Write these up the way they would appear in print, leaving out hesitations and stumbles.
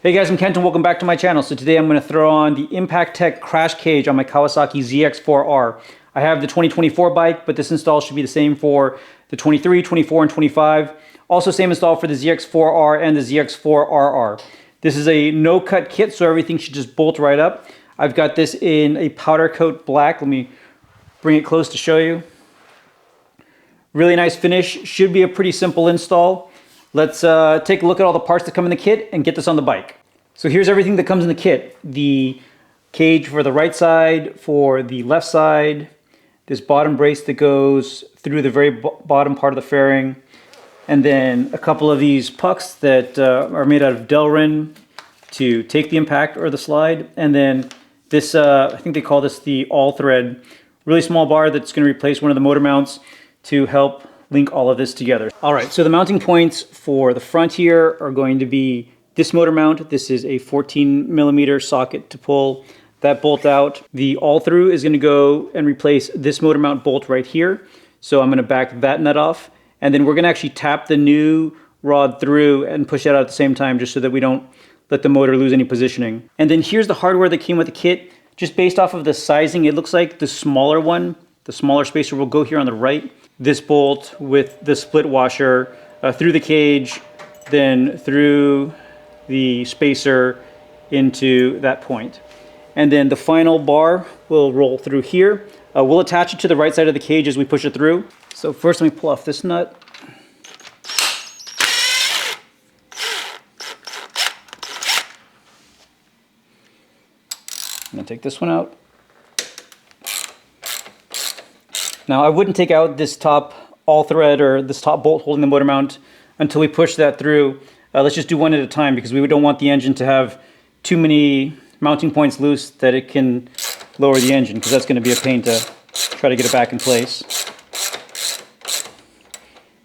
Hey guys, I'm Kent and welcome back to my channel. So today I'm going to throw on the Impaktech crash cage on my Kawasaki ZX-4R. I have the 2024 bike, but this install should be the same for the 23, 24, and 25. Also same install for the ZX-4R and the ZX-4RR. This is a no-cut kit, so everything should just bolt right up. I've got this in a powder coat black. Let me bring it close to show you. Really nice finish. Should be a pretty simple install. Let's take a look at all the parts that come in the kit and get this on the bike. So here's everything that comes in the kit. The cage for the right side, for the left side, this bottom brace that goes through the very bottom part of the fairing, and then a couple of these pucks that are made out of Delrin to take the impact or the slide, and then this, I think they call this the all-thread, really small bar that's going to replace one of the motor mounts to help link all of this together. All right, so the mounting points for the front here are going to be this motor mount. This is a 14mm socket to pull that bolt out. The all-through is going to go and replace this motor mount bolt right here. So I'm going to back that nut off, and then we're going to actually tap the new rod through and push that out at the same time, just so that we don't let the motor lose any positioning. And then here's the hardware that came with the kit. Just based off of the sizing, it looks like the smaller one, the smaller spacer, will go here on the right. This bolt with the split washer through the cage, then through the spacer into that point. And then the final bar will roll through here. We'll attach it to the right side of the cage as we push it through. So first let me pull off this nut. I'm gonna take this one out. Now I wouldn't take out this top all-thread or this top bolt holding the motor mount until we push that through. Let's just do one at a time, because we don't want the engine to have too many mounting points loose that it can lower the engine, because that's going to be a pain to try to get it back in place.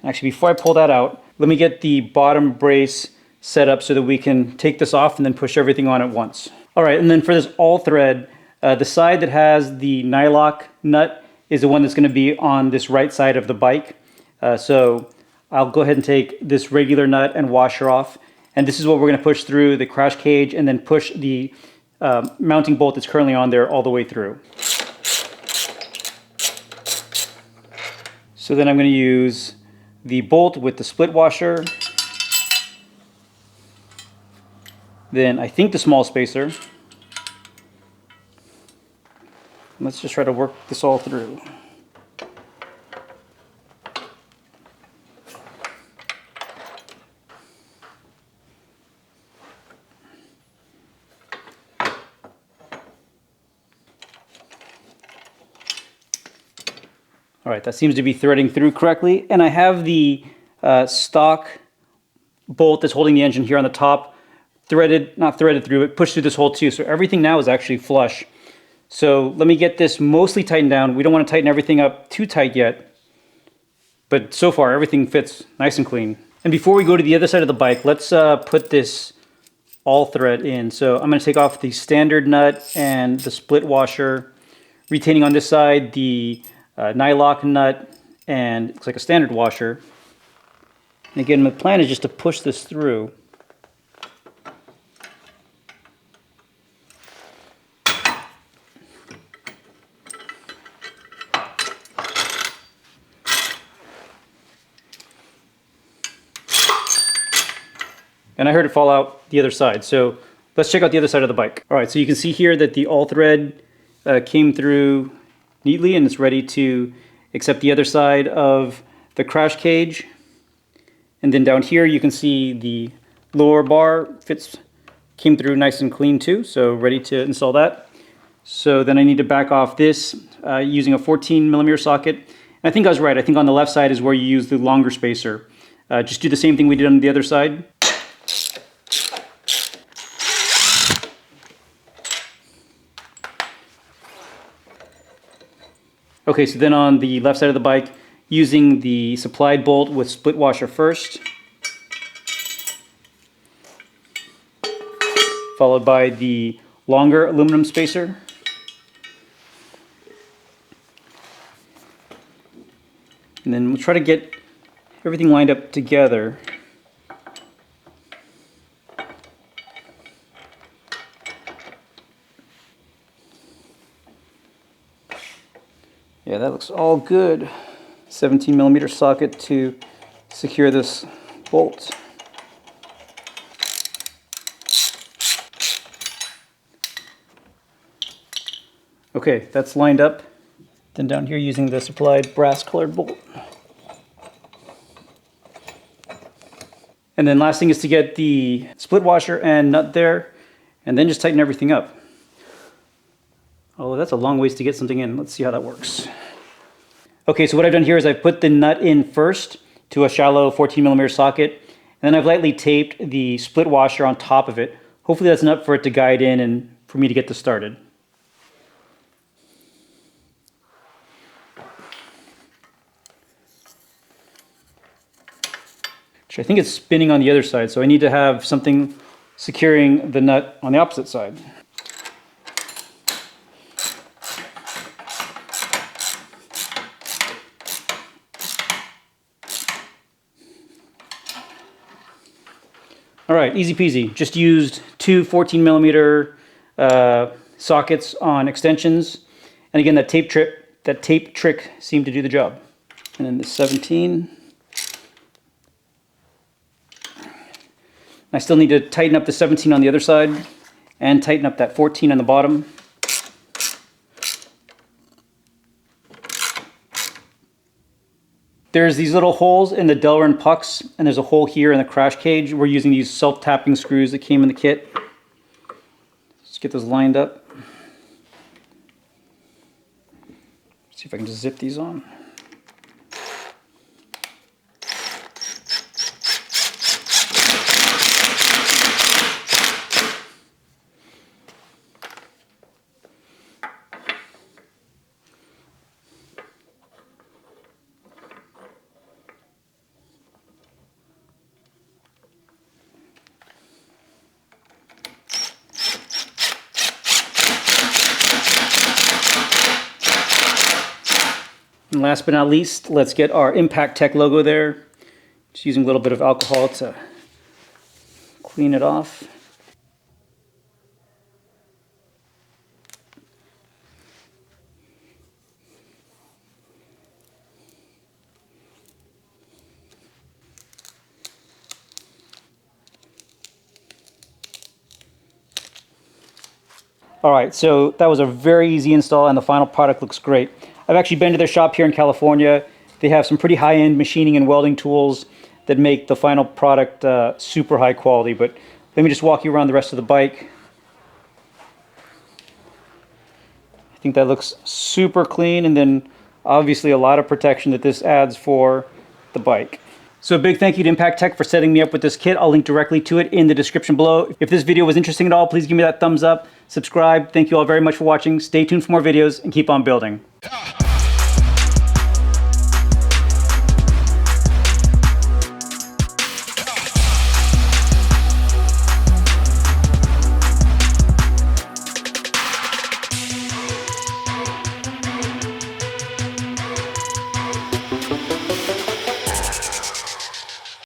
Actually, before I pull that out, let me get the bottom brace set up so that we can take this off and then push everything on at once. All right, and then for this all-thread, the side that has the nylock nut is the one that's going to be on this right side of the bike. So I'll go ahead and take this regular nut and washer off. And this is what we're going to push through the crash cage, and then push the mounting bolt that's currently on there all the way through. So then I'm going to use the bolt with the split washer. Then I think the small spacer. Let's just try to work this all through. All right, that seems to be threading through correctly. And I have the stock bolt that's holding the engine here on the top threaded, not threaded through, but pushed through this hole too. So everything now is actually flush. So let me get this mostly tightened down. We don't want to tighten everything up too tight yet, but so far everything fits nice and clean. And before we go to the other side of the bike, let's put this all thread in. So I'm going to take off the standard nut and the split washer, retaining on this side the nylock nut and it looks like a standard washer. And again, my plan is just to push this through. And I heard it fall out the other side. So let's check out the other side of the bike. All right, so you can see here that the all thread came through neatly and it's ready to accept the other side of the crash cage. And then down here you can see the lower bar came through nice and clean too, so ready to install that. So then I need to back off this using a 14mm socket. And I think I was right. I think on the left side is where you use the longer spacer. Just do the same thing we did on the other side. Okay, so then on the left side of the bike, using the supplied bolt with split washer first, followed by the longer aluminum spacer. And then we'll try to get everything lined up together. Yeah, that looks all good. 17mm socket to secure this bolt. Okay, that's lined up. Then down here using the supplied brass colored bolt. And then last thing is to get the split washer and nut there, and then just tighten everything up. Oh, that's a long ways to get something in. Let's see how that works. Okay, so what I've done here is I've put the nut in first to a shallow 14mm socket, and then I've lightly taped the split washer on top of it. Hopefully that's enough for it to guide in and for me to get this started. I think it's spinning on the other side, so I need to have something securing the nut on the opposite side. All right, easy peasy. Just used two 14mm sockets on extensions, and again that tape trick seemed to do the job. And then the 17. I still need to tighten up the 17 on the other side and tighten up that 14 on the bottom. There's these little holes in the Delrin pucks, and there's a hole here in the crash cage. We're using these self-tapping screws that came in the kit. Let's get those lined up. See if I can just zip these on. And last but not least, let's get our Impaktech logo there. Just using a little bit of alcohol to clean it off. All right, so that was a very easy install and the final product looks great. I've actually been to their shop here in California. They have some pretty high-end machining and welding tools that make the final product super high quality, but let me just walk you around the rest of the bike. I think that looks super clean, and then obviously a lot of protection that this adds for the bike. So a big thank you to Impaktech for setting me up with this kit. I'll link directly to it in the description below. If this video was interesting at all, please give me that thumbs up, subscribe. Thank you all very much for watching. Stay tuned for more videos and keep on building.